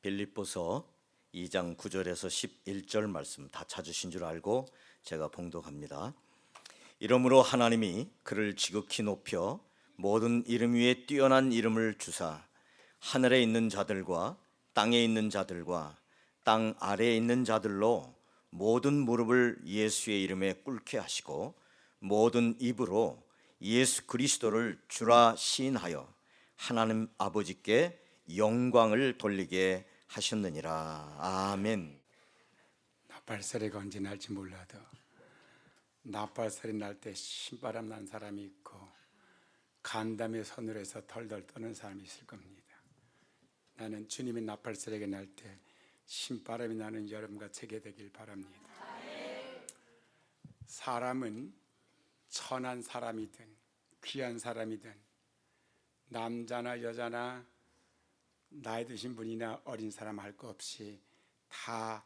빌립보서 2장 9절에서 11절 말씀 다 찾으신 줄 알고 제가 봉독합니다. 이러므로 하나님이 그를 지극히 높여 모든 이름 위에 뛰어난 이름을 주사 하늘에 있는 자들과 땅에 있는 자들과 땅 아래에 있는 자들로 모든 무릎을 예수의 이름에 꿇게 하시고 모든 입으로 예수 그리스도를 주라 시인하여 하나님 아버지께 영광을 돌리게 하셨느니라. 아멘. 나팔소리가 언제 날지 몰라도 나팔소리 날 때 신바람 난 사람이 있고 간담회 서늘해서 덜덜 떠는 사람이 있을 겁니다. 나는 주님의 나팔소리가 날 때 신바람이 나는 여러분과 제게 되길 바랍니다. 사람은 천한 사람이든 귀한 사람이든 남자나 여자나 나이 드신 분이나 어린 사람 할 것 없이 다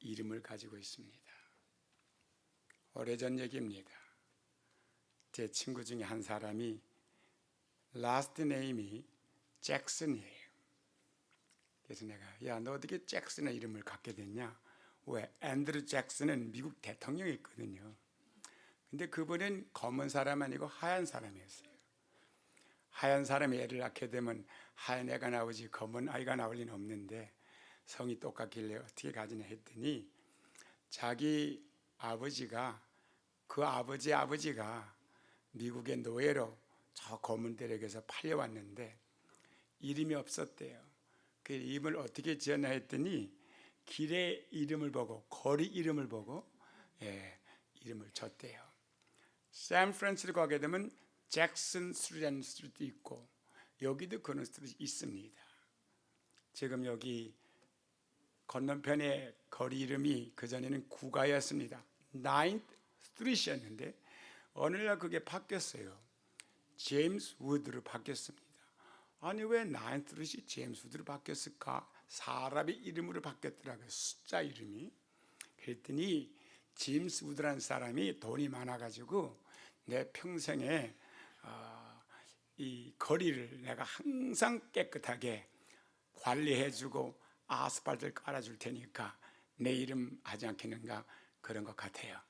이름을 가지고 있습니다. 오래전 얘기입니다. 제 친구 중에 한 사람이 라스트 네임이 잭슨이에요. 그래서 내가 야, 너 어떻게 잭슨의 이름을 갖게 됐냐? 왜? 앤드루 잭슨은 미국 대통령이었거든요. 근데 그분은 검은 사람 아니고 하얀 사람이었어요. 하얀 사람이 애를 낳게 되면 하얀 애가 나오지 검은 아이가 나올 리는 없는데 성이 똑같길래 어떻게 가지냐 했더니 자기 아버지가 그 아버지의 아버지가 미국의 노예로 저 검은 대륙에서 팔려왔는데 이름이 없었대요. 그 이름을 어떻게 지었나 했더니 길의 이름을 보고 거리 이름을 보고 이름을 줬대요. 샌프란시스코 가게 되면 잭슨 스트리트라는 스트리트 있고 여기도 그런 스트리트 있습니다. 지금 여기 건너편에 거리 이름이 그전에는 구가였습니다. 9th 스트리트였는데 어느 날 그게 바뀌었어요. 제임스 우드로 바뀌었습니다. 아니 왜 9th 스트리트이 제임스 우드로 바뀌었을까? 사람의 이름으로 바뀌었더라고요. 숫자 이름이. 그랬더니 제임스 우드라는 사람이 돈이 많아가지고 내 평생에 이 거리를 내가 항상 깨끗하게 관리해주고 아스팔트를 깔아줄 테니까 내 이름 하지 않겠는가 그런 것 같아요.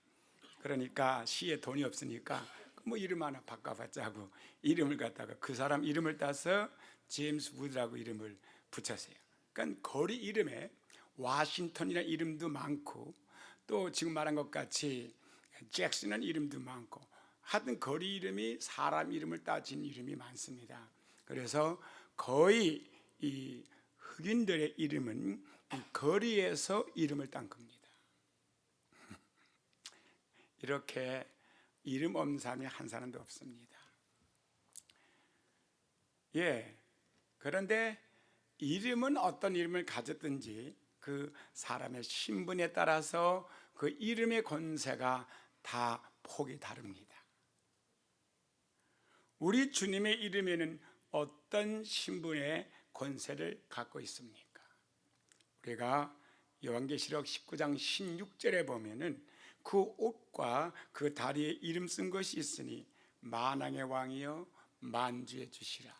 그러니까 시에 돈이 없으니까 뭐 이름 하나 바꿔봤자 하고 이름을 갖다가 그 사람 이름을 따서 제임스 우드라고 이름을 붙였어요. 그러니까 거리 이름에 와싱턴이라는 이름도 많고 또 지금 말한 것 같이 잭슨이라는 이름도 많고 하여튼 거리 이름이 사람 이름을 따진 이름이 많습니다. 그래서 거의 이 흑인들의 이름은 이 거리에서 이름을 딴 겁니다. 이렇게 이름 없는 사람이 한 사람도 없습니다. 그런데 이름은 어떤 이름을 가졌든지 그 사람의 신분에 따라서 그 이름의 권세가 다 폭이 다릅니다. 우리 주님의 이름에는 어떤 신분의 권세를 갖고 있습니까? 우리가 요한계시록 19장 16절에 보면은 그 옷과 그 다리에 이름 쓴 것이 있으니 만왕의 왕이여 만주의 주시라.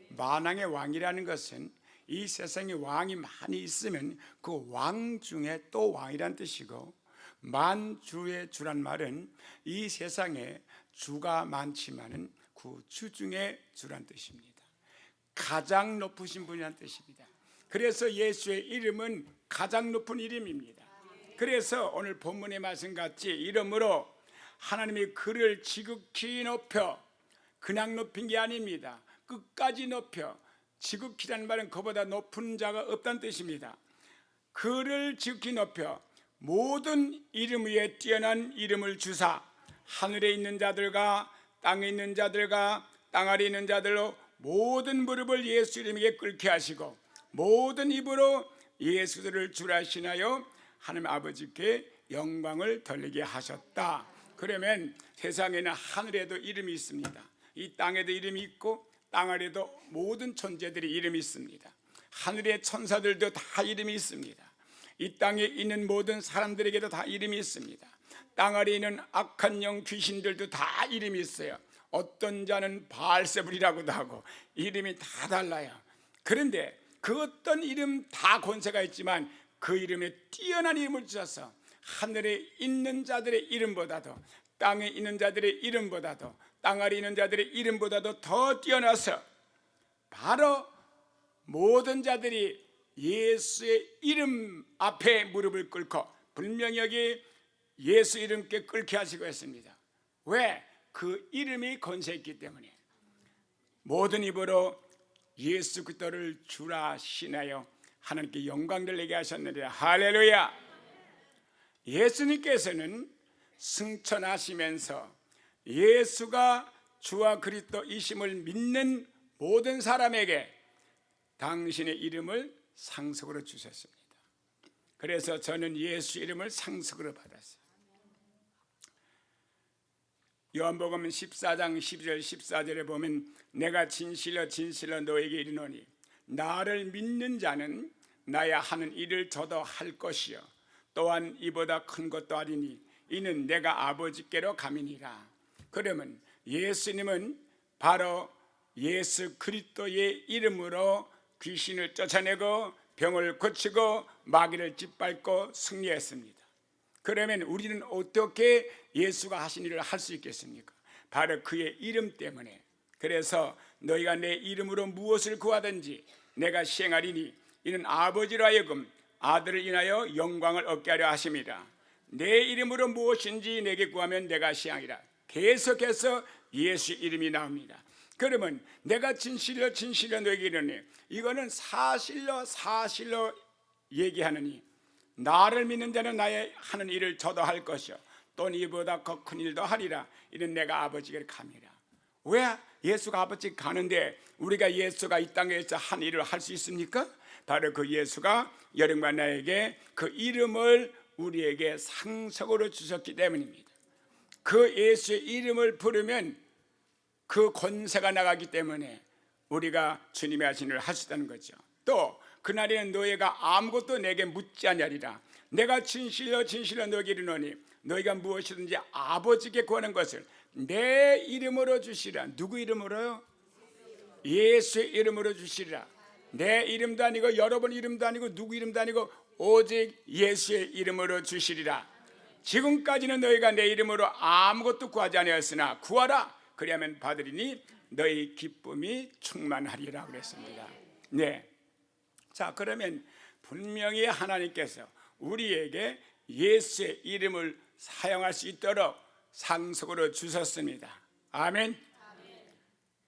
만왕의 왕이라는 것은 이 세상에 왕이 많이 있으면 그 왕 중에 또 왕이란 뜻이고 만주의 주란 말은 이 세상에 주가 많지만은 그 주 중에 주란 뜻입니다. 가장 높으신 분이란 뜻입니다. 그래서 예수의 이름은 가장 높은 이름입니다. 그래서 오늘 본문의 말씀같이 이름으로 하나님이 그를 지극히 높여 그냥 높인 게 아닙니다. 끝까지 높여 지극히라는 말은 그보다 높은 자가 없다는 뜻입니다. 그를 지극히 높여 모든 이름 위에 뛰어난 이름을 주사 하늘에 있는 자들과 땅에 있는 자들과 땅 아래에 있는 자들로 모든 무릎을 예수 이름에 꿇게 하시고 모든 입으로 예수를 주라 시나요 하나님 아버지께 영광을 돌리게 하셨다. 그러면 세상에는 하늘에도 이름이 있습니다. 이 땅에도 이름이 있고 땅 아래에도 모든 존재들이 이름이 있습니다. 하늘의 천사들도 다 이름이 있습니다. 이 땅에 있는 모든 사람들에게도 다 이름이 있습니다. 땅 아래에 있는 악한 영 귀신들도 다 이름이 있어요. 어떤 자는 바알세불이라고도 하고 이름이 다 달라요. 그런데 그 어떤 이름 다 권세가 있지만 그 이름에 뛰어난 이름을 주셔서 하늘에 있는 자들의 이름보다도 땅에 있는 자들의 이름보다도 땅 아래 있는 자들의 이름보다도 더 뛰어나서 바로 모든 자들이 예수의 이름 앞에 무릎을 꿇고 분명히 여기 예수 이름께 꿇게 하시고 했습니다. 왜? 그 이름이 권세 있기 때문에. 모든 입으로 예수 그리스도를 주라 신하여 하나님께 영광을 내게 하셨느니라. 할렐루야. 예수님께서는 승천하시면서 예수가 주와 그리스도이심을 믿는 모든 사람에게 당신의 이름을 상속으로 주셨습니다. 그래서 저는 예수 이름을 상속으로 받았어요. 요한복음 14장 12절 14절에 보면 내가 진실로 진실로 너에게 이르노니 나를 믿는 자는 나야 하는 일을 저도 할 것이요 또한 이보다 큰 것도 아니니 이는 내가 아버지께로 감이니라. 그러면 예수님은 바로 예수 그리스도의 이름으로 귀신을 쫓아내고 병을 고치고 마귀를 짓밟고 승리했습니다. 그러면 우리는 어떻게 예수가 하신 일을 할 수 있겠습니까? 바로 그의 이름 때문에. 그래서 너희가 내 이름으로 무엇을 구하든지 내가 시행하리니 이는 아버지로 하여금 아들을 인하여 영광을 얻게 하려 하심이라. 내 이름으로 무엇인지 내게 구하면 내가 시행하리라. 계속해서 예수 이름이 나옵니다. 그러면 내가 진실로 진실로 너에게 이르니 이거는 사실로 얘기하느니 나를 믿는 자는 나의 하는 일을 저도 할 것이요 또 이보다 더 큰 일도 하리라. 이는 내가 아버지께 감이라. 왜 예수가 아버지께 가는데 우리가 예수가 이 땅에서 한 일을 할 수 있습니까? 바로 그 예수가 여러분과 나에게 그 이름을 우리에게 상속으로 주셨기 때문입니다. 그 예수의 이름을 부르면 그 권세가 나가기 때문에 우리가 주님의 하신 일을 할 수 있다는 거죠. 또 그날에는 너희가 아무것도 내게 묻지 아니하리라. 내가 진실로 너에게 이르노니 너희가 무엇이든지 아버지께 구하는 것을 내 이름으로 주시라. 누구 이름으로요? 예수의 이름으로 주시리라. 내 이름도 아니고 여러분 이름도 아니고 누구 이름도 아니고 오직 예수의 이름으로 주시리라. 지금까지는 너희가 내 이름으로 아무것도 구하지 아니하였으나 구하라. 그리하면 받으리니 너희 기쁨이 충만하리라 그랬습니다. 네. 자, 그러면 분명히 하나님께서 우리에게 예수의 이름을 사용할 수 있도록 상속으로 주셨습니다. 아멘.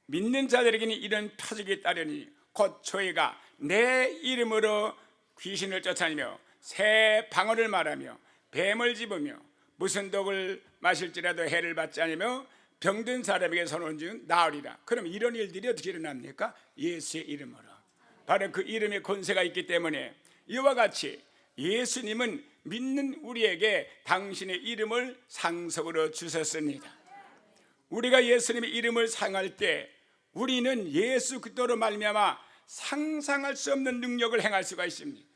믿는 자들에게는 이런 표적이 따르니 곧 저희가 내 이름으로 귀신을 쫓아내며 새 방언을 말하며 뱀을 집으며 무슨 독을 마실지라도 해를 받지 않으며 병든 사람에게 손을 준 나으리라. 그럼 이런 일들이 어떻게 일어납니까? 예수의 이름으로. 바로 그 이름의 권세가 있기 때문에 이와 같이 예수님은 믿는 우리에게 당신의 이름을 상속으로 주셨습니다. 우리가 예수님의 이름을 사용할 때 우리는 예수 그리스도로 말미암아 상상할 수 없는 능력을 행할 수가 있습니다.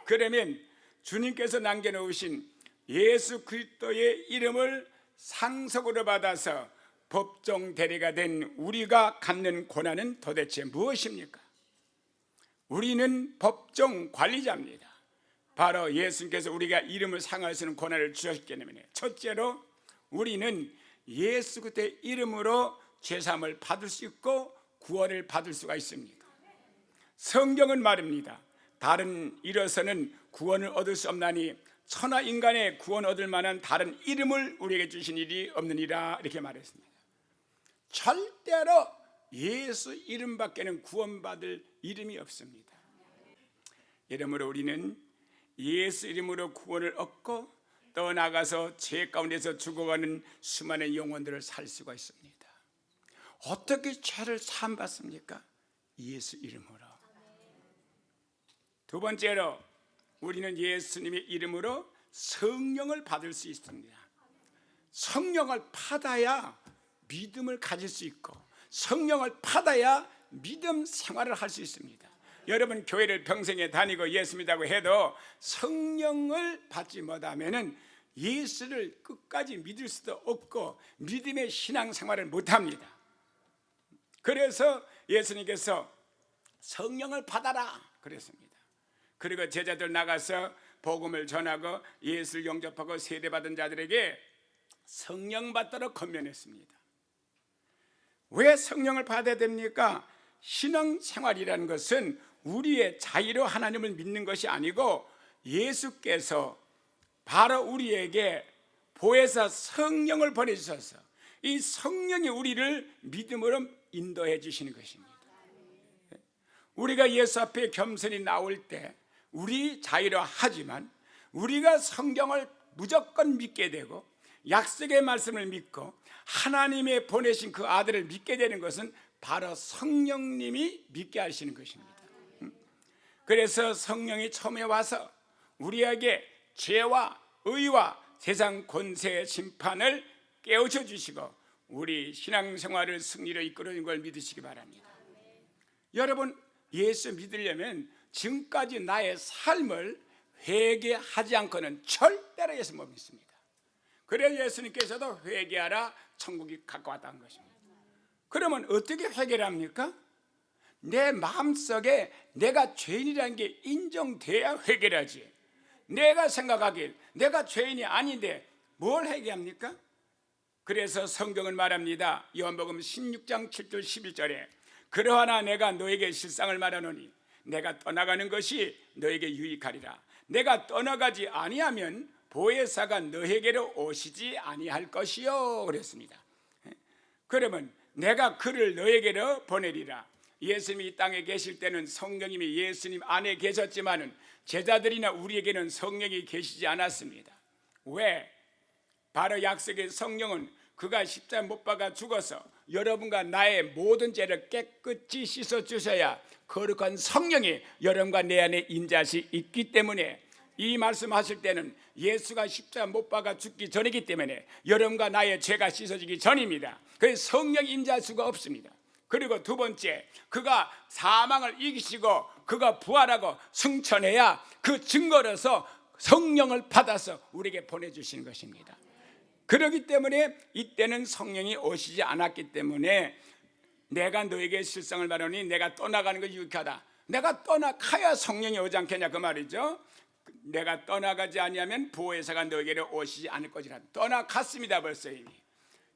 그러면 주님께서 남겨놓으신 예수 그리스도의 이름을 상속으로 받아서 법정 대리가 된 우리가 갖는 권한은 도대체 무엇입니까? 우리는 법정 관리자입니다. 바로 예수님께서 우리가 이름을 상할 수 있는 권한을 주셨기 때문에 첫째로 우리는 예수 그리스도의 이름으로 죄사함을 받을 수 있고 구원을 받을 수가 있습니다. 성경은 말입니다. 다른 이로서는 구원을 얻을 수 없나니 천하 인간의 구원 얻을 만한 다른 이름을 우리에게 주신 일이 없느니라 이렇게 말했습니다. 절대로 예수 이름밖에는 구원받을 이름이 없습니다. 이러므로 우리는 예수 이름으로 구원을 얻고 또 나가서 죄 가운데서 죽어가는 수많은 영혼들을 살 수가 있습니다. 어떻게 죄를 사함 받습니까? 예수 이름으로. 두 번째로 우리는 예수님의 이름으로 성령을 받을 수 있습니다. 성령을 받아야 믿음을 가질 수 있고 성령을 받아야 믿음 생활을 할 수 있습니다. 여러분 교회를 평생에 다니고 예수 믿다고 해도 성령을 받지 못하면 예수를 끝까지 믿을 수도 없고 믿음의 신앙 생활을 못합니다. 그래서 예수님께서 성령을 받아라 그랬습니다. 그리고 제자들 나가서 복음을 전하고 예수를 영접하고 세례받은 자들에게 성령 받도록 권면했습니다. 왜 성령을 받아야 됩니까? 신앙생활이라는 것은 우리의 자의로 하나님을 믿는 것이 아니고 예수께서 바로 우리에게 보혜사 성령을 보내주셔서 이 성령이 우리를 믿음으로 인도해 주시는 것입니다. 우리가 예수 앞에 겸손히 나올 때 우리 자유로 하지만 우리가 성경을 무조건 믿게 되고 약속의 말씀을 믿고 하나님의 보내신 그 아들을 믿게 되는 것은 바로 성령님이 믿게 하시는 것입니다. 그래서 성령이 처음에 와서 우리에게 죄와 의와 세상 권세의 심판을 깨우쳐 주시고 우리 신앙생활을 승리로 이끌어낸 걸 믿으시기 바랍니다. 여러분, 예수 믿으려면 지금까지 나의 삶을 회개하지 않고는 절대로 예수 못 믿습니다. 그래서 예수님께서도 회개하라, 천국이 가까웠다는 것입니다. 그러면 어떻게 회개를 합니까? 내 마음속에 내가 죄인이라는 게 인정돼야 회개를 하지. 내가 생각하길 내가 죄인이 아닌데 뭘 회개합니까? 그래서 성경은 말합니다. 요한복음 16장 7절 11절에 그러하나 내가 너에게 실상을 말하노니 내가 떠나가는 것이 너에게 유익하리라. 내가 떠나가지 아니하면 보혜사가 너에게로 오시지 아니할 것이요 그랬습니다. 그러면 내가 그를 너에게로 보내리라. 예수님이 이 땅에 계실 때는 성령님이 예수님 안에 계셨지만은 제자들이나 우리에게는 성령이 계시지 않았습니다. 왜? 바로 약속의 성령은 그가 십자가 못 박아 죽어서 여러분과 나의 모든 죄를 깨끗이 씻어 주셔야 거룩한 성령이 여러분과 내 안에 인자시 있기 때문에 이 말씀하실 때는 예수가 십자가 못 박아 죽기 전이기 때문에 여러분과 나의 죄가 씻어지기 전입니다. 그래서 성령 인자할 수가 없습니다. 그리고 두 번째, 그가 사망을 이기시고 그가 부활하고 승천해야 그 증거로서 성령을 받아서 우리에게 보내주시는 것입니다. 그렇기 때문에 이때는 성령이 오시지 않았기 때문에 내가 너에게 실상을 말하니 내가 떠나가는 것이 유익하다. 내가 떠나가야 성령이 오지 않겠냐 그 말이죠. 내가 떠나가지 아니하면 보혜사가 너에게로 오시지 않을 것이라. 떠나갔습니다 벌써 이미.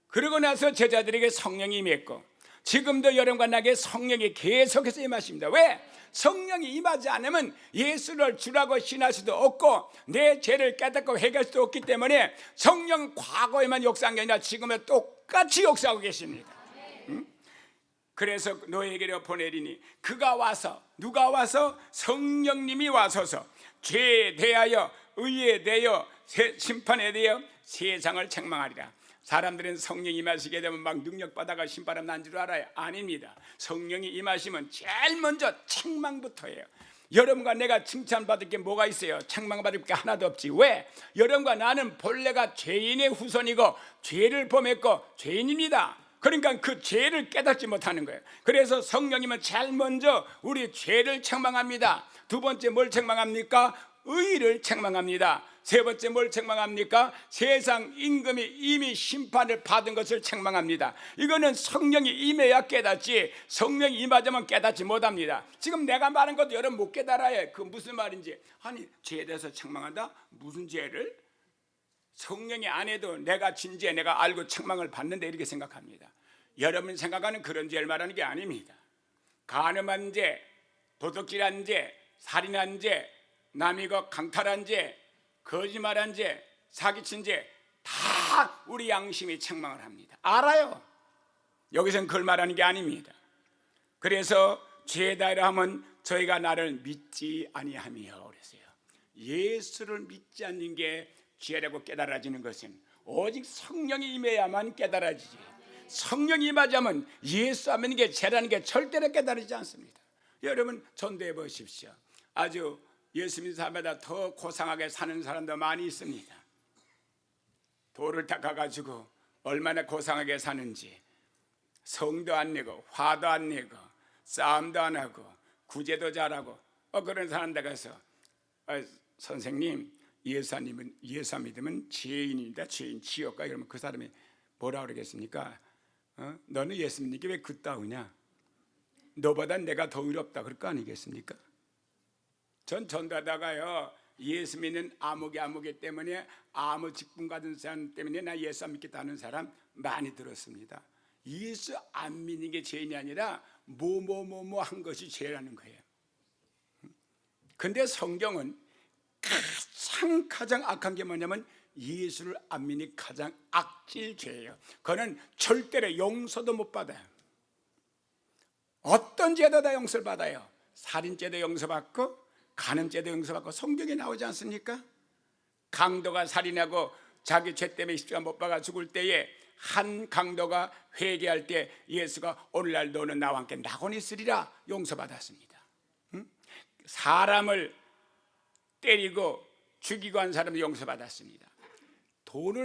그러고 나서 제자들에게 성령이 임했고 지금도 여러분과 나에게 성령이 계속해서 임하십니다. 왜? 성령이 임하지 않으면 예수를 주라고 신할 수도 없고 내 죄를 깨닫고 회개할 수도 없기 때문에 성령 과거에만 역사한 게 아니라 지금에 똑같이 역사하고 계십니다. 그래서 너에게로 보내리니 그가 와서 누가 와서 성령님이 와서서 죄에 대하여 의에 대하여 심판에 대하여 세상을 책망하리라. 사람들은 성령이 임하시게 되면 막 능력받아가 신바람 난 줄 알아요. 아닙니다. 성령이 임하시면 제일 먼저 책망부터 해요. 여러분과 내가 칭찬받을 게 뭐가 있어요? 책망받을 게 하나도 없지. 왜? 여러분과 나는 본래가 죄인의 후손이고 죄를 범했고 죄인입니다. 그러니까 그 죄를 깨닫지 못하는 거예요. 그래서 성령님은 제일 먼저 우리 죄를 책망합니다. 두 번째 뭘 책망합니까? 의를 책망합니다. 세 번째 뭘 책망합니까? 세상 임금이 이미 심판을 받은 것을 책망합니다. 이거는 성령이 임해야 깨닫지 성령이 임하자면 깨닫지 못합니다. 지금 내가 말한 것도 여러분 못 깨달아요. 그 무슨 말인지. 아니 죄에 대해서 책망한다? 무슨 죄를? 성령이 안 해도 내가 진죄 내가 알고 책망을 받는데 이렇게 생각합니다. 여러분 생각하는 그런 죄를 말하는 게 아닙니다. 간음한 죄, 도둑질한 죄, 살인한 죄, 남이고 강탈한 죄, 거짓말한 죄, 사기친 죄 다 우리 양심이 책망을 합니다. 알아요. 여기서는 그걸 말하는 게 아닙니다. 그래서 죄다이라 하면 저희가 나를 믿지 아니하며 그랬어요. 예수를 믿지 않는 게 죄라고 깨달아지는 것은 오직 성령이 임해야만 깨달아지지. 성령이 임하자면 예수 안 믿는 게 죄라는 게 절대로 깨달아지지 않습니다. 여러분 전도해 보십시오. 아주 예수 믿는 사람보다 더 고상하게 사는 사람도 많이 있습니다. 돌을 닦아가지고 얼마나 고상하게 사는지 성도 안 내고 화도 안 내고 싸움도 안 하고 구제도 잘하고 그런 사람들 가서 선생님 예수 믿으면 죄인입니다. 죄인 지옥 가. 그러면 그 사람이 뭐라 그러겠습니까? 너는 예수 믿는 게 왜 그따위냐? 너보다 내가 더 의롭다 그럴 거 아니겠습니까? 전 전도하다가요, 예수 믿는 아무개 때문에, 아무 직분 가진 사람 때문에 나 예수 안 믿겠다는 사람 많이 들었습니다. 예수 안 믿는 게 죄인이 아니라 뭐 한 것이 죄라는 거예요. 근데 성경은 가장 악한 게 뭐냐면 예수를 안 믿는 가장 악질 죄예요. 그거는 절대로 용서도 못 받아요. 어떤 죄도 다 용서를 받아요. 살인죄도 용서받고 간음죄도 용서받고, 성경에 나오지 않습니까? 강도가 살인하고 자기 죄 때문에 십자가 못 박아 죽을 때에 한 강도가 회개할 때 예수가 오늘날 너는 나와 함께 낙원에 있으리라 용서받았습니다. 사람을 때리고 죽이고 한 사람도 용서받았습니다.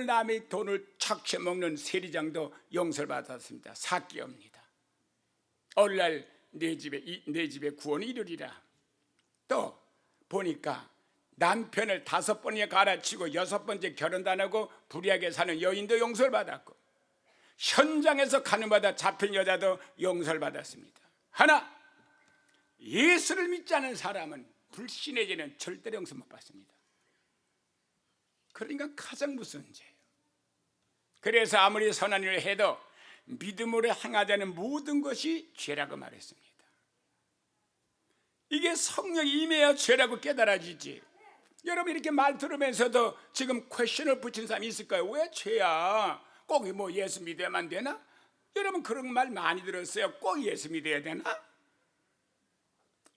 남의 돈을 착취 먹는 세리장도 용서를 받았습니다. 사기업니다. 오늘날 내 집에 구원이 이르리라. 또 보니까 남편을 5번이나 갈아치고 6번째 결혼도 안 하고 불의하게 사는 여인도 용서를 받았고, 현장에서 가늠하다 잡힌 여자도 용서를 받았습니다. 하나, 예수를 믿지 않은 사람은, 불신의 죄는 절대로 용서 못 받습니다. 그러니까 가장 무서운 죄예요. 그래서 아무리 선한 일을 해도 믿음으로 행하자는 모든 것이 죄라고 말했습니다. 이게 성령이 임해야 죄라고 깨달아지지. 여러분 이렇게 말 들으면서도 지금 퀘션을 붙인 사람이 있을까요? 왜 죄야? 꼭 뭐 예수 믿어야만 되나? 여러분 그런 말 많이 들었어요. 꼭 예수 믿어야 되나?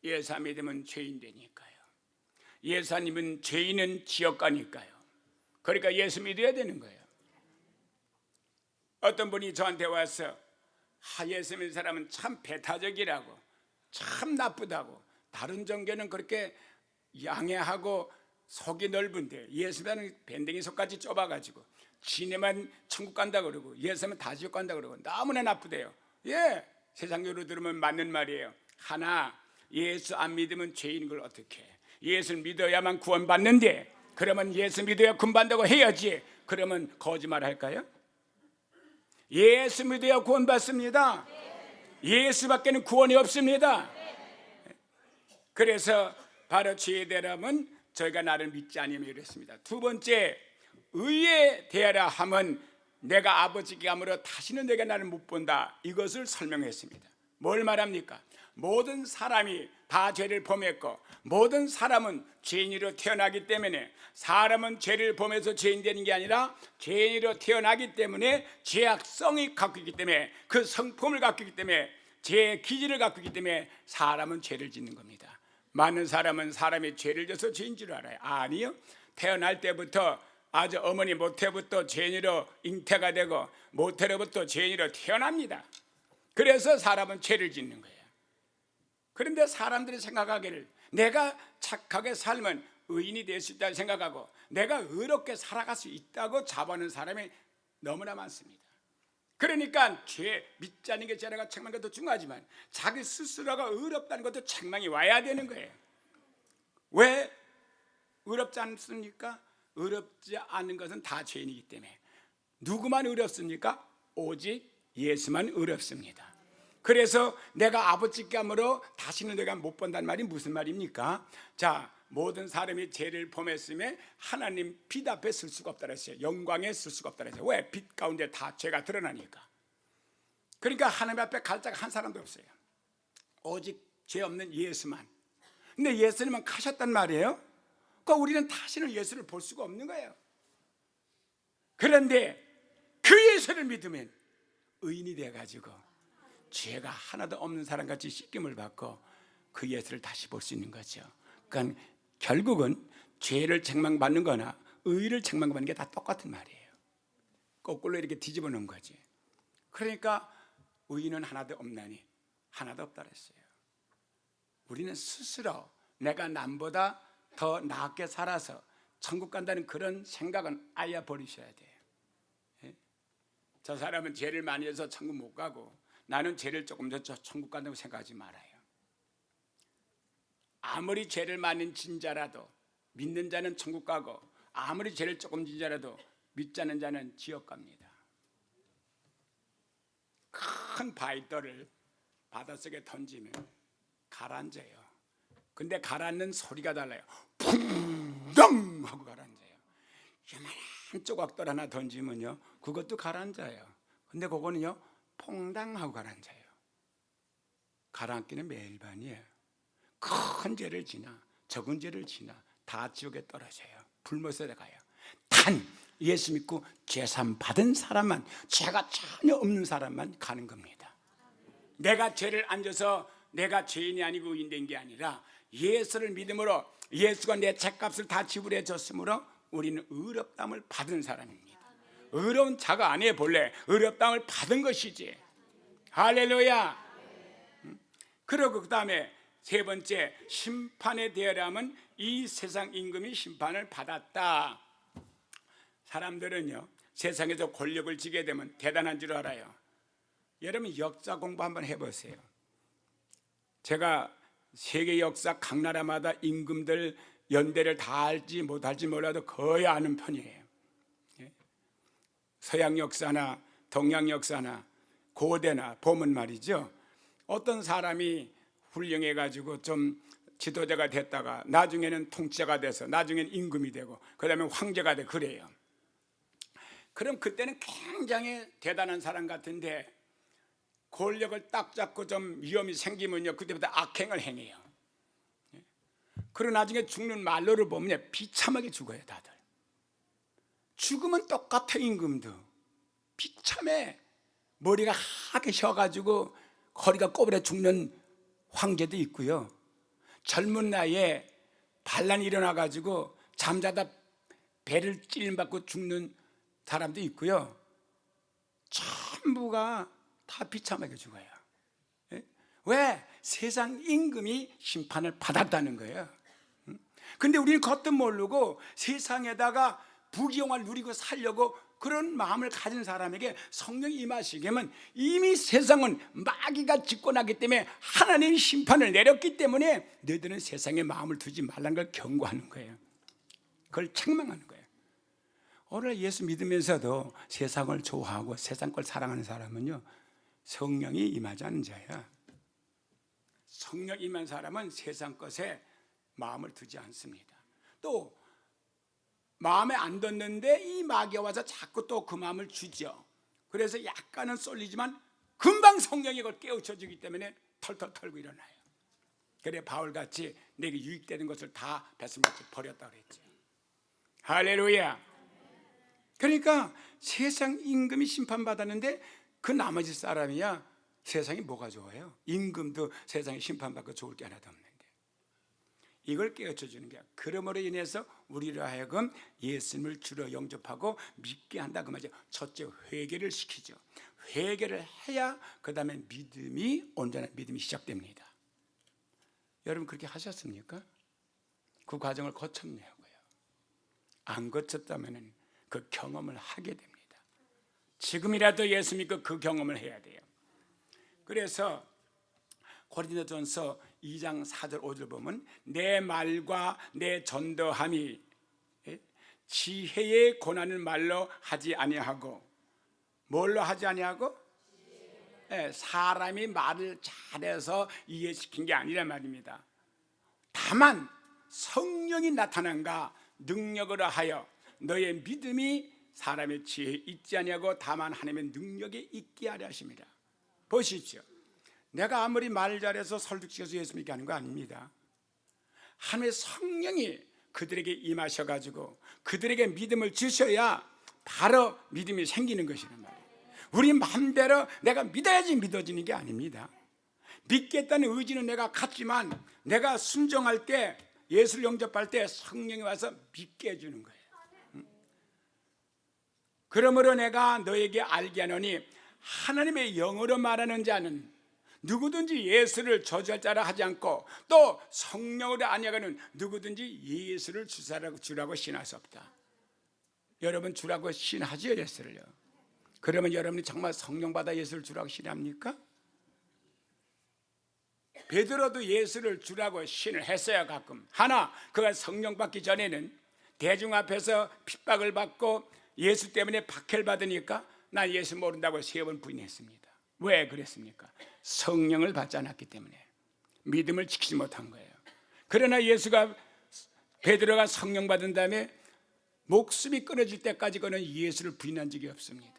예수 안 믿으면 죄인 되니까요. 예수 안 믿으면 죄인은 지옥 가니까요. 그러니까 예수 믿어야 되는 거예요. 어떤 분이 저한테 와서 예수 믿는 사람은 참 배타적이라고, 참 나쁘다고, 다른 종교는 그렇게 양해하고 속이 넓은데 예수는 밴댕이 속까지 좁아가지고 지네만 천국 간다 그러고 예수는 다 지옥 간다 그러고 너무나 나쁘대요. 예, 세상적으로 들으면 맞는 말이에요. 하나, 예수 안 믿으면 죄인인 걸 어떻게 해? 예수를 믿어야만 구원받는데, 그러면 예수 믿어야 구원받는다고 해야지. 그러면 거짓말 할까요? 예수 믿어야 구원받습니다. 예수밖에는 구원이 없습니다. 그래서 바로 죄에 대하면 저희가 나를 믿지 않으면 이랬습니다. 두 번째, 의에 대하라 하면 내가 아버지께 가므로 다시는 내가 나를 못 본다, 이것을 설명했습니다. 뭘 말합니까? 모든 사람이 다 죄를 범했고 모든 사람은 죄인으로 태어나기 때문에, 사람은 죄를 범해서 죄인 되는 게 아니라 죄인으로 태어나기 때문에 죄악성이 갖고 있기 때문에, 그 성품을 갖고 있기 때문에, 죄의 기질을 갖고 있기 때문에 사람은 죄를 짓는 겁니다. 많은 사람은 사람이 죄를 져서 죄인 줄 알아요. 아니요, 태어날 때부터 아주 어머니 모태부터 죄인으로 잉태가 되고 모태로부터 죄인으로 태어납니다. 그래서 사람은 죄를 짓는 거예요. 그런데 사람들이 생각하기를 내가 착하게 살면 의인이 될 수 있다고 생각하고 내가 의롭게 살아갈 수 있다고 자부하는 사람이 너무나 많습니다. 그러니까 죄 믿지 않는 게 죄라고 책망하는 것도 중요하지만 자기 스스로가 의롭다는 것도 책망이 와야 되는 거예요. 왜 의롭지 않습니까? 의롭지 않은 것은 다 죄인이기 때문에. 누구만 의롭습니까? 오직 예수만 의롭습니다. 그래서 내가 아버지께 가므로 다시는 내가 못 본다는 말이 무슨 말입니까? 자, 모든 사람이 죄를 범했음에 하나님 빛 앞에 설 수가 없다 그랬어요. 영광에 설 수가 없다 그랬어요. 왜? 빛 가운데 다 죄가 드러나니까. 그러니까 하나님 앞에 갈 자가 한 사람도 없어요. 오직 죄 없는 예수만. 근데 예수님은 가셨단 말이에요. 그러니까 우리는 다시는 예수를 볼 수가 없는 거예요. 그런데 그 예수를 믿으면 의인이 돼가지고 죄가 하나도 없는 사람같이 씻김을 받고 그 예수를 다시 볼 수 있는 거죠. 그러니까 결국은 죄를 책망받는 거나 의를 책망받는 게 다 똑같은 말이에요. 거꾸로 이렇게 뒤집어 놓은 거지. 그러니까 의인은 하나도 없나니 하나도 없다 그랬어요. 우리는 스스로 내가 남보다 더 나게 살아서 천국 간다는 그런 생각은 아예 버리셔야 돼요. 예? 저 사람은 죄를 많이 해서 천국 못 가고 나는 죄를 조금 더 천국 간다고 생각하지 말아요. 아무리 죄를 많이 진 자라도 믿는 자는 천국 가고 아무리 죄를 조금 진 자라도 믿지 않는 자는 지옥 갑니다. 큰 바위돌을 바닷속에 던지면 가라앉아요. 근데 가라앉는 소리가 달라요. 풍덩 하고 가라앉아요. 요만한 조각돌 하나 던지면요, 그것도 가라앉아요. 근데 그거는요, 퐁당 하고 가라앉아요. 가라앉기는 매일 반이에요. 큰 죄를 지나 적은 죄를 지나 다 지옥에 떨어져요. 불못에 가요. 단 예수 믿고 죄산 받은 사람만, 죄가 전혀 없는 사람만 가는 겁니다. 내가 죄를 안 져서 내가 죄인이 아니고 의인된 게 아니라 예수를 믿음으로 예수가 내 죄값을 다 지불해 줬으므로 우리는 의롭다함을 받은 사람입니다. 의로운 자가 아니에요. 본래 의롭다함을 받은 것이지. 할렐루야. 그리고 그 다음에 세 번째, 심판에 대하여는 이 세상 임금이 심판을 받았다. 사람들은요, 세상에서 권력을 쥐게 되면 대단한 줄 알아요. 여러분 역사 공부 한번 해보세요. 제가 세계 역사 각 나라마다 임금들 연대를 다 알지 못할지 몰라도 거의 아는 편이에요. 서양 역사나 동양 역사나 고대나 보면 말이죠, 어떤 사람이 훌륭해 가지고 좀 지도자가 됐다가 나중에는 통치자가 돼서 나중에는 임금이 되고 그 다음에 황제가 되고 그래요. 그럼 그때는 굉장히 대단한 사람 같은데 권력을 딱 잡고 좀 위험이 생기면요, 그때부터 악행을 행해요. 그리고 나중에 죽는 말로를 보면 비참하게 죽어요. 다들 죽으면 똑같아. 임금도 비참해. 머리가 하얗게 셔가지고 허리가 꼬부려 죽는 황제도 있고요, 젊은 나이에 반란이 일어나가지고 잠자다 배를 찔림받고 죽는 사람도 있고요. 전부가 다 비참하게 죽어요. 왜? 세상 임금이 심판을 받았다는 거예요. 근데 우리는 그것도 모르고 세상에다가 부귀영화를 누리고 살려고 그런 마음을 가진 사람에게 성령이 임하시게 하면 이미 세상은 마귀가 집권하기 때문에 하나님이 심판을 내렸기 때문에 너희들은 세상에 마음을 두지 말라는 걸 경고하는 거예요. 그걸 책망하는 거예요. 오늘 예수 믿으면서도 세상을 좋아하고 세상 걸 사랑하는 사람은요, 성령이 임하지 않은 자야. 성령 임한 사람은 세상 것에 마음을 두지 않습니다. 또 마음에 안 뒀는데 이 마귀가 와서 자꾸 또 그 마음을 주죠. 그래서 약간은 쏠리지만 금방 성령이 그걸 깨우쳐주기 때문에 털털 털고 일어나요. 그래 바울같이 내게 유익되는 것을 다 배설같이 버렸다 그랬죠. 할렐루야. 그러니까 세상 임금이 심판받았는데 그 나머지 사람이야 세상이 뭐가 좋아요? 임금도 세상에 심판받고 좋을 게 하나도 없는데 이걸 깨우쳐 주는 거야. 그러므로 인해서 우리로 하여금 예수님을 주로 영접하고 믿게 한다 그 말이죠. 첫째 회개를 시키죠. 회개를 해야 그 다음에 믿음이 온전한 믿음이 시작됩니다. 여러분 그렇게 하셨습니까? 그 과정을 거쳤냐고요. 안 거쳤다면 그 경험을 하게 됩니다. 지금이라도 예수 믿고 그 경험을 해야 돼요. 그래서 고린도전서 2장 4절 5절 보면 내 말과 내 전도함이 지혜의 고난을 말로 하지 아니하고 뭘로 하지 아니하고 사람이 말을 잘해서 이해시킨 게 아니란 말입니다. 다만 성령이 나타난가 능력으로 하여 너의 믿음이 사람의 지혜에 있지 아니하고 다만 하나님의 능력에 있게 하려 하십니다. 보십시오. 내가 아무리 말 잘해서 설득시켜서 예수 믿게 하는 거 아닙니다. 하나님의 성령이 그들에게 임하셔가지고 그들에게 믿음을 주셔야 바로 믿음이 생기는 것이란 말이에요. 우리 마음대로 내가 믿어야지 믿어지는 게 아닙니다. 믿겠다는 의지는 내가 갖지만 내가 순종할 때 예수를 영접할 때 성령이 와서 믿게 해주는 거예요. 그러므로 내가 너에게 알게 하노니 하나님의 영으로 말하는 자는 누구든지 예수를 저주할 자라 하지 않고 또 성령으로 아니하고는 누구든지 예수를 주라고 신할 수 없다. 여러분 주라고 신하지요 예수를요. 그러면 여러분이 정말 성령 받아 예수를 주라고 신합니까? 베드로도 예수를 주라고 신을 했어요. 가끔 하나 그가 성령 받기 전에는 대중 앞에서 핍박을 받고 예수 때문에 박해를 받으니까 나 예수 모른다고 3번 부인했습니다. 왜 그랬습니까? 성령을 받지 않았기 때문에 믿음을 지키지 못한 거예요. 그러나 예수가 베드로가 성령 받은 다음에 목숨이 끊어질 때까지 그는 예수를 부인한 적이 없습니다.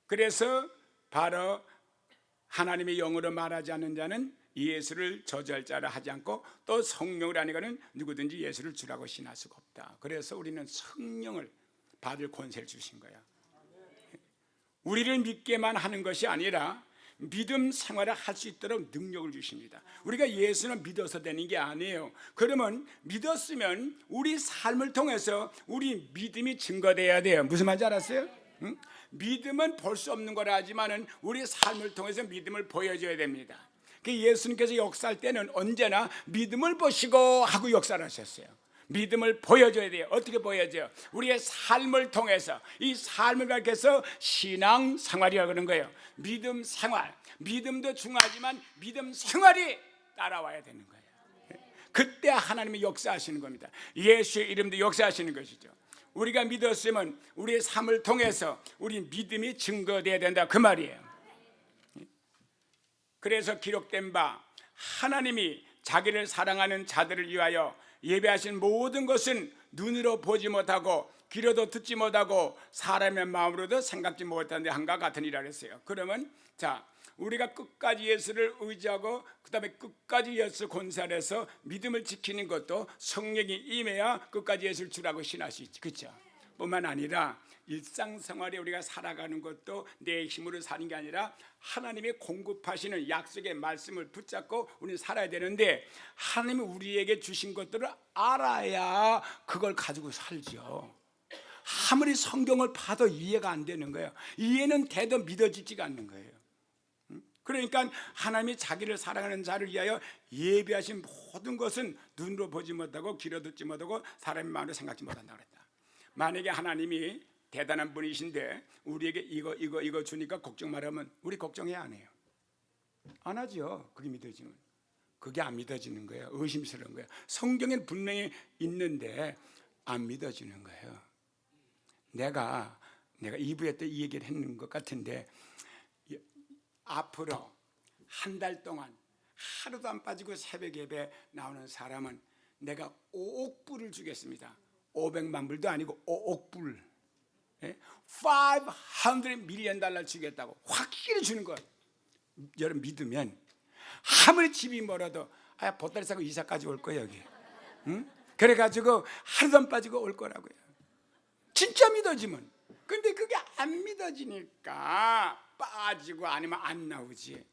그래서 바로 하나님의 영으로 말하지 않는 자는 예수를 저주할 자라 하지 않고 또 성령을 아니고는 누구든지 예수를 주라고 신할 수가 없다. 그래서 우리는 성령을 받을 권세를 주신 거야. 우리를 믿게만 하는 것이 아니라 믿음 생활을 할 수 있도록 능력을 주십니다. 우리가 예수는 믿어서 되는 게 아니에요. 그러면 믿었으면 우리 삶을 통해서 우리 믿음이 증거돼야 돼요. 무슨 말인지 알았어요? 응? 믿음은 볼 수 없는 거라 하지만은 우리 삶을 통해서 믿음을 보여줘야 됩니다. 예수님께서 역사할 때는 언제나 믿음을 보시고 하고 역사를 하셨어요. 믿음을 보여줘야 돼요. 어떻게 보여줘요? 우리의 삶을 통해서, 이 삶을 가르쳐서 신앙 생활이라고 하는 거예요. 믿음 생활, 믿음도 중요하지만 믿음 생활이 따라와야 되는 거예요. 그때 하나님이 역사하시는 겁니다. 예수의 이름도 역사하시는 것이죠. 우리가 믿었으면 우리의 삶을 통해서 우리 믿음이 증거되어야 된다, 그 말이에요. 그래서 기록된 바 하나님이 자기를 사랑하는 자들을 위하여 예배하신 모든 것은 눈으로 보지 못하고 귀로도 듣지 못하고 사람의 마음으로도 생각지 못하는 한과 같으니라 그랬어요. 그러면 자, 우리가 끝까지 예수를 의지하고 그 다음에 끝까지 예수 권세해서 믿음을 지키는 것도 성령이 임해야 끝까지 예수를 주라고 신할 수 있지, 그렇죠? 뿐만 아니라 일상생활에 우리가 살아가는 것도 내 힘으로 사는 게 아니라 하나님이 공급하시는 약속의 말씀을 붙잡고 우리는 살아야 되는데, 하나님이 우리에게 주신 것들을 알아야 그걸 가지고 살죠. 아무리 성경을 봐도 이해가 안 되는 거예요. 이해는 돼도 믿어지지가 않는 거예요. 그러니까 하나님이 자기를 사랑하는 자를 위하여 예비하신 모든 것은 눈으로 보지 못하고 귀로 듣지 못하고 사람의 마음으로 생각지 못한다 그랬다. 만약에 하나님이 대단한 분이신데 우리에게 이거 주니까 걱정 말하면 우리 걱정해야 안 해요. 안 하죠. 그게 믿어지면. 그게 안 믿어지는 거예요. 의심스러운 거예요. 성경엔 분명히 있는데 안 믿어지는 거예요. 내가 2부에 때 이 얘기를 했는 것 같은데, 앞으로 한 달 동안 하루도 안 빠지고 새벽 예배 나오는 사람은 내가 5억 불을 주겠습니다. 500만 불도 아니고 5억 불, 500 밀리언 달러 주겠다고 확실히 주는 거. 여러분 믿으면 아무리 집이 멀어도 보따리 싸고 이사까지 올 거예요 여기. 응? 그래가지고 하루도 안 빠지고 올 거라고요. 진짜 믿어지면. 근데 그게 안 믿어지니까 빠지고 아니면 안 나오지.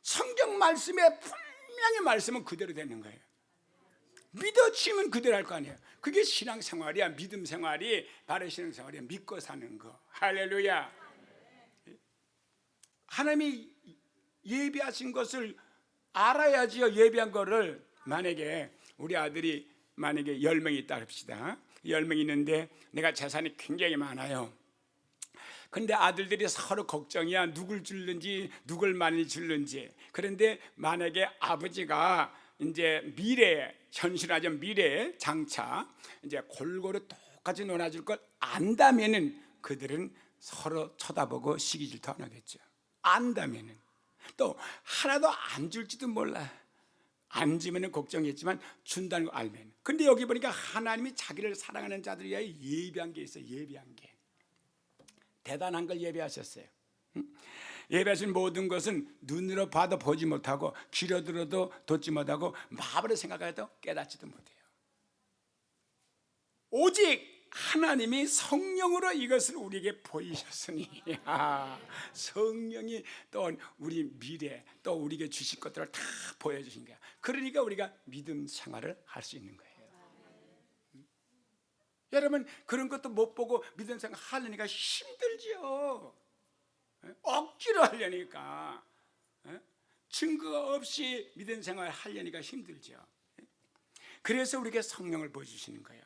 성경 말씀에 분명히 말씀은 그대로 되는 거예요. 믿어지면 그대로 할 거 아니에요. 그게 신앙생활이야. 믿음 생활이 바로 신앙생활이야. 믿고 사는 거. 할렐루야. 하나님이 예비하신 것을 알아야지요. 예비한 거를. 만약에 우리 아들이 만약에 10명이 있다 합시다. 10명 있는데 내가 재산이 굉장히 많아요. 근데 아들들이 서로 걱정이야. 누굴 줄는지, 누굴 많이 줄는지. 그런데 만약에 아버지가 이제 미래에, 현실하죠, 미래에 장차 이제 골고루 똑같이 놀아줄 걸 안다면은 그들은 서로 쳐다보고 시기 질투 안 하겠죠. 안다면은. 또 하나도 안 줄지도 몰라. 안 주면은 걱정했지만 준다는 거 알면. 근데 여기 보니까 하나님이 자기를 사랑하는 자들을 위하여 예비한 게 있어요. 예비한 게. 대단한 걸 예비하셨어요. 예배하신 모든 것은 눈으로 봐도 보지 못하고 귀로 들어도 듣지 못하고 마음으로 생각해도 깨닫지도 못해요. 오직 하나님이 성령으로 이것을 우리에게 보이셨으니 성령이 또 우리 미래 또 우리에게 주실 것들을 다 보여주신 거야. 그러니까 우리가 믿음 생활을 할 수 있는 거예요. 여러분 그런 것도 못 보고 믿음 생활 하려니까 힘들죠. 억지로 하려니까, 증거 없이 믿음 생활 하려니까 힘들죠. 그래서 우리에게 성령을 보여주시는 거예요.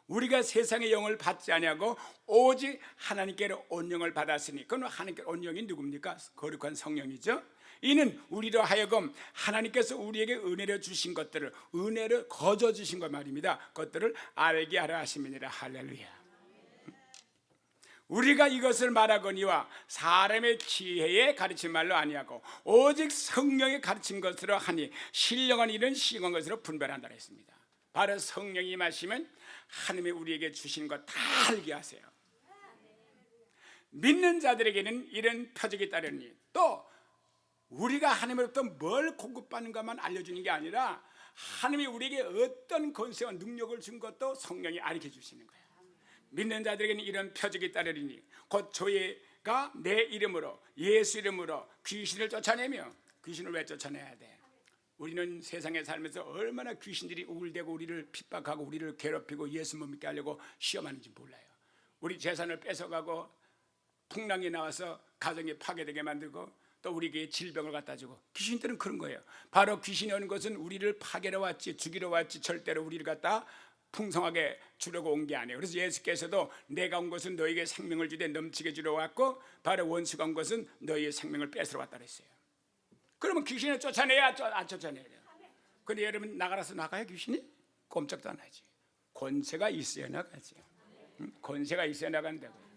우리가 세상의 영을 받지 아니하고 오직 하나님께로 온 영을 받았으니, 그건 하나님께 온 영이 누굽니까? 거룩한 성령이죠. 이는 우리로 하여금 하나님께서 우리에게 은혜로 주신 것들을, 은혜로 거저 주신 것 말입니다. 그것들을 알게 하려 하심이니라. 할렐루야. 우리가 이것을 말하거니와 사람의 지혜에 가르친 말로 아니하고 오직 성령이 가르친 것으로 하니 신령한 일은 시행한 것으로 분별한다 했습니다. 바로 성령이 임하시면 하나님이 우리에게 주신 것 다 알게 하세요. 믿는 자들에게는 이런 표적이 따르니 또 우리가 하나님으로부터 뭘 공급받는가만 알려주는 게 아니라 하나님이 우리에게 어떤 권세와 능력을 준 것도 성령이 알려 주시는 거예요. 믿는 자들에게는 이런 표적이 따르리니 곧 저희가 내 이름으로 예수 이름으로 귀신을 쫓아내며, 귀신을 왜 쫓아내야 돼? 우리는 세상에 살면서 얼마나 귀신들이 우글대고 우리를 핍박하고 우리를 괴롭히고 예수 못 믿게 하려고 시험하는지 몰라요. 우리 재산을 뺏어가고 풍랑이 나와서 가정이 파괴되게 만들고 또 우리에게 질병을 갖다 주고, 귀신들은 그런 거예요. 바로 귀신이 오는 것은 우리를 파괴로 왔지 죽이러 왔지 절대로 우리를 갖다 풍성하게 주려고 온 게 아니에요. 그래서 예수께서도 내가 온 것은 너에게 생명을 주되 넘치게 주러 왔고 바로 원수가 온 것은 너희의 생명을 뺏으러 왔다 그랬어요. 그러면 귀신을 쫓아내야 안 쫓아내야 돼요. 근데 여러분 나가라서 나가요 귀신이? 꼼짝도 안 하지. 권세가 있어야 나가지. 권세가 있어야 나간다고요.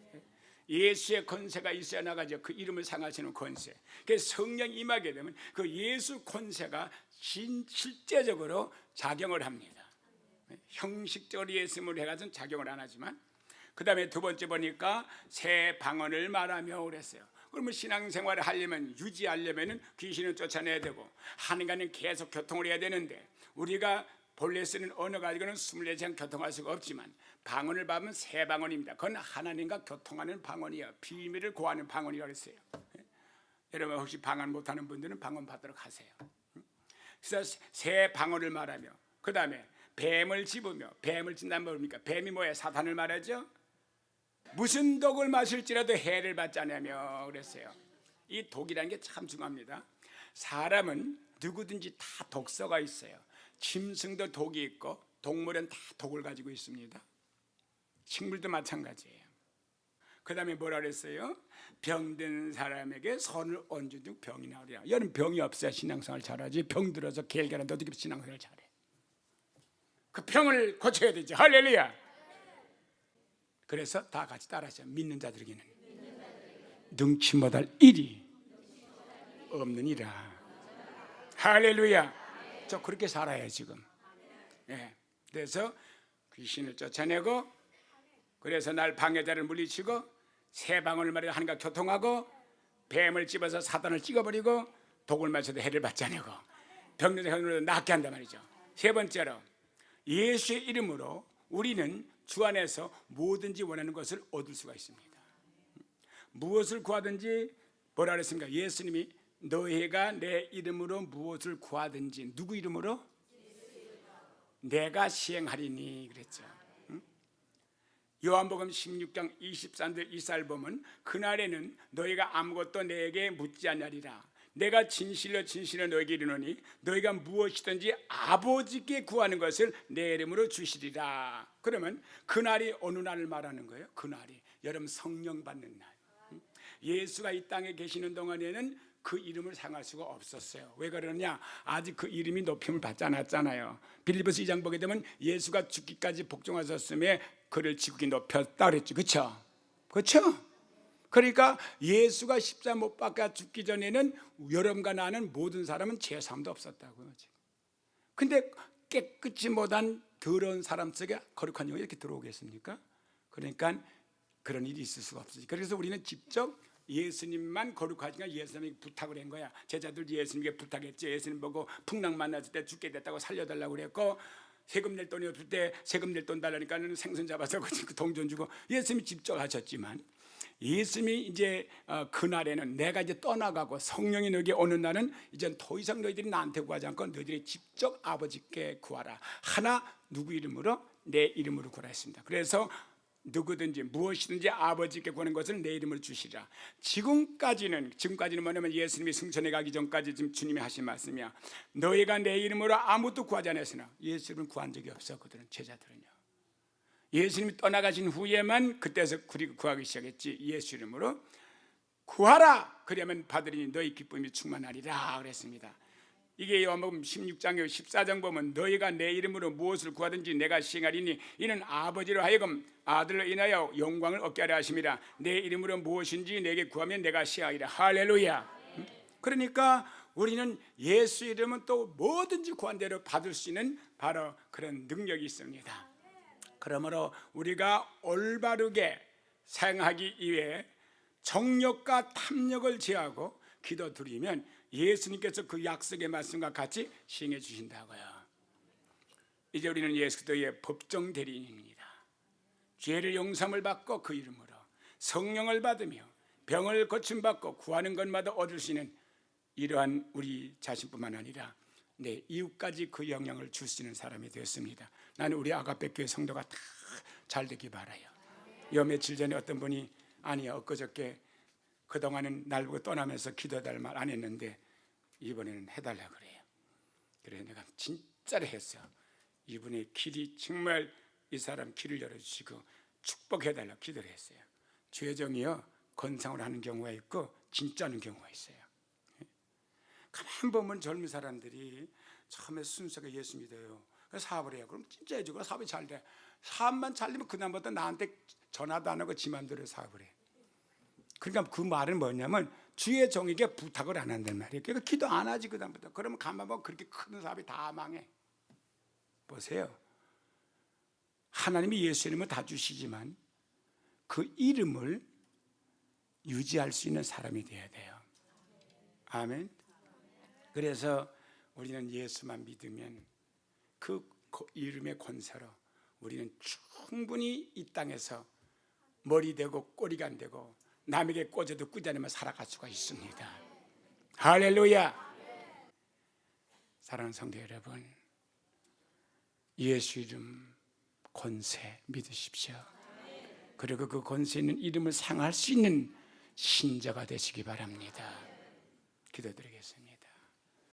예수의 권세가 있어야 나가죠. 그 이름을 상하시는 권세. 그래서 성령 임하게 되면 그 예수 권세가 실제적으로 작용을 합니다. 형식적으로 예수님을 해가지고 작용을 안 하지만, 그 다음에 두 번째 보니까 새 방언을 말하며 그랬어요. 그러면 신앙생활을 하려면, 유지하려면 귀신을 쫓아내야 되고 하나님과는 계속 교통을 해야 되는데, 우리가 본래 쓰는 언어 가지고는 24시간 교통할 수가 없지만 방언을 받으면 새 방언입니다. 그건 하나님과 교통하는 방언이에요. 비밀을 구하는 방언이라고 했어요. 여러분 혹시 방언 못하는 분들은 방언 받도록 하세요. 그래서 새 방언을 말하며, 그 다음에 뱀을 집으며, 뱀을 집는다면 뭡니까? 뱀이 뭐예요? 사탄을 말하죠. 무슨 독을 마실지라도 해를 받지 않으며 그랬어요. 이 독이라는 게 참 중요합니다. 사람은 누구든지 다 독소가 있어요. 짐승도 독이 있고 동물은 다 독을 가지고 있습니다. 식물도 마찬가지예요. 그 다음에 뭐라 그랬어요? 병든 사람에게 손을 얹어도 병이 나오리라. 여러분 병이 없어야 신앙생활 잘하지. 병 들어서 게을게한데 어떻게 신앙생활 잘해? 그 병을 고쳐야 되죠. 할렐루야. 그래서 다 같이 따라하죠. 믿는 자들에게는 능치 못할 일이 없느니라. 할렐루야. 저 그렇게 살아요 지금. 예. 그래서 귀신을 쫓아내고, 그래서 날 방해자를 물리치고, 새 방언을 말해 하나님과 교통하고, 뱀을 집어서 사단을 찍어버리고, 독을 마셔도 해를 받지 않고, 병든 사람을 낫게 한단 말이죠. 세 번째로 예수의 이름으로 우리는 주 안에서 뭐든지 원하는 것을 얻을 수가 있습니다. 무엇을 구하든지 뭐라 그랬습니까? 예수님이 너희가 내 이름으로 무엇을 구하든지, 누구 이름으로? 내가 시행하리니 그랬죠. 요한복음 16장 23절 이살 보면 그날에는 너희가 아무것도 내게 묻지 않으리라. 내가 진실로 진실로 너에게 이르노니 너희가 무엇이든지 아버지께 구하는 것을 내 이름으로 주시리라. 그러면 그날이 어느 날을 말하는 거예요? 그날이 여러분 성령 받는 날. 예수가 이 땅에 계시는 동안에는 그 이름을 상할 수가 없었어요. 왜 그러냐? 아직 그 이름이 높임을 받지 않았잖아요. 빌립보서 2장 보게 되면 예수가 죽기까지 복종하셨음에 그를 지극히 높였다 그랬죠. 그렇죠? 그렇죠? 그러니까 예수가 십자가 못 박아 죽기 전에는 여러분과 나는 모든 사람은 죄사함도 없었다고요. 근데 깨끗이 못한 더러운 사람 속에 거룩한 영이 이렇게 들어오겠습니까? 그러니까 그런 일이 있을 수가 없어요. 그래서 우리는 직접 예수님만 거룩하지만 예수님이 부탁을 한 거야. 제자들 예수님에게 부탁했지. 예수님 보고 풍랑 만났을 때 죽게 됐다고 살려달라고 그랬고, 세금 낼 돈이 없을 때 세금 낼 돈 달라니까는 생선 잡아서 그 동전 주고 예수님이 직접 하셨지만, 예수님이 이제 그날에는 내가 이제 떠나가고 성령이 너에게 오는 날은 이제 더 이상 너희들이 나한테 구하지 않고 너희들이 직접 아버지께 구하라. 하나 누구 이름으로? 내 이름으로 구하라 했습니다. 그래서 누구든지 무엇이든지 아버지께 구하는 것을 내 이름으로 주시라. 지금까지는 뭐냐면 예수님이 승천해 가기 전까지 지금 주님이 하신 말씀이야. 너희가 내 이름으로 아무것도 구하지 않았으나, 예수님은 구한 적이 없었거든. 제자들은요. 예수님이 떠나가신 후에만 그때서 구하기 시작했지. 예수 이름으로 구하라. 그러면 받으리니 너희 기쁨이 충만하리라 그랬습니다. 이게 요한복음 16장 14장 보면 너희가 내 이름으로 무엇을 구하든지 내가 시행하리니 이는 아버지로 하여금 아들로 인하여 영광을 얻게 하려 하심이라. 내 이름으로 무엇인지 내게 구하면 내가 시행하리라. 할렐루야. 그러니까 우리는 예수 이름은 또 뭐든지 구한 대로 받을 수 있는 바로 그런 능력이 있습니다. 그러므로 우리가 올바르게 사용하기 위해 정욕과 탐욕을 제하고 기도 드리면 예수님께서 그 약속의 말씀과 같이 시행해 주신다고요. 이제 우리는 예수 그리스도의 법정 대리인입니다. 죄를 용서함을 받고 그 이름으로 성령을 받으며 병을 고침받고 구하는 것마다 얻을 수 있는 이러한 우리 자신뿐만 아니라 내 이웃까지 그 영향을 줄 수 있는 사람이 되었습니다. 나는 우리 아가페 교회 성도가 다 잘 되기 바라요. 요 며칠 전에 어떤 분이 아니야 엊그저께 그동안은 날 보고 떠나면서 기도해달 말 안 했는데 이번에는 해달라 그래요. 그래서 내가 진짜로 했어요. 이분의 길이 정말 이 사람 길을 열어주시고 축복해달라 기도를 했어요. 죄정이요 건상으로 하는 경우가 있고 진짜 하는 경우가 있어요. 가만 보면 젊은 사람들이 처음에 순수하게 예수 믿어요. 그래서 사업을 해요. 그럼 진짜 해주고 사업이 잘 돼. 사업만 잘 되면 그다음부터 나한테 전화도 안 하고 지 맘대로 사업을 해. 그러니까 그 말은 뭐냐면 주의 종에게 부탁을 안 한단 말이에요. 그러니까 기도 안 하지 그다음부터. 그러면 가만 보면 그렇게 큰 사업이 다 망해. 보세요. 하나님이 예수 이름을 다 주시지만 그 이름을 유지할 수 있는 사람이 되어야 돼요. 아멘. 그래서 우리는 예수만 믿으면 그 이름의 권세로 우리는 충분히 이 땅에서 머리 되고 꼬리가 안 되고 남에게 꽂아도 꾸지 않으면 살아갈 수가 있습니다. 할렐루야. 사랑하는 성도 여러분, 예수 이름 권세 믿으십시오. 그리고 그 권세 있는 이름을 상할 수 있는 신자가 되시기 바랍니다. 기도드리겠습니다.